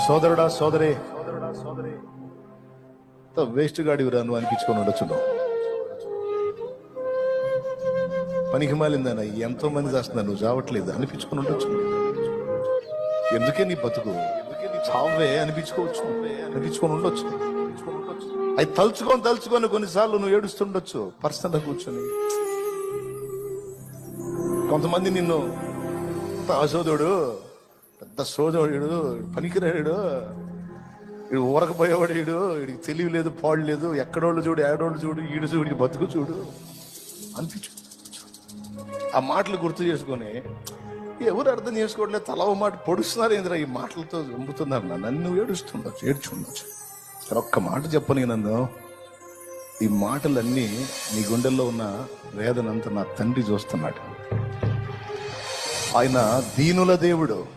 సోదరుడా సోదరే వేస్ట్ గాడివిరా నువ్వు అనిపించుకొని ఉండొచ్చు. పనికి మాలిందన్న ఎంతో మంది చేస్తున్నా నువ్వు చావట్లేదు అనిపించుకొని ఉండొచ్చు. ఎందుకే నీ బతుకు, చావే అనిపించుకొని ఉండొచ్చు. అది తలుచుకొని కొన్నిసార్లు నువ్వు ఏడుస్తుండొచ్చు పర్సనల్ కూర్చొని. కొంతమంది నిన్ను అసోదుడు, పెద్ద సోదరుడు, పనికిరాడు, వీడు ఊరకపోయేవాడు, వీడికి తెలివి లేదు, పాడు లేదు, ఎక్కడోళ్ళు చూడు, ఏడోళ్ళు చూడు, ఈడు చూడు, వీడికి బతుకు చూడు అనిపించు. ఆ మాటలు గుర్తు చేసుకొని ఎవరు అర్థం చేసుకోవట్లేదు, తల ఓ మాట పొడుస్తున్నారు ఏంద్రా ఈ మాటలతో చంపుతున్నారు నన్ను. నువ్వు ఏడ్చుండొచ్చు. ఒక్క మాట చెప్పని నన్ను, ఈ మాటలన్నీ నీ గుండెల్లో ఉన్న వేదనంతా నా తండ్రి చూస్తున్నాడు. ఆయన దీనుల దేవుడు.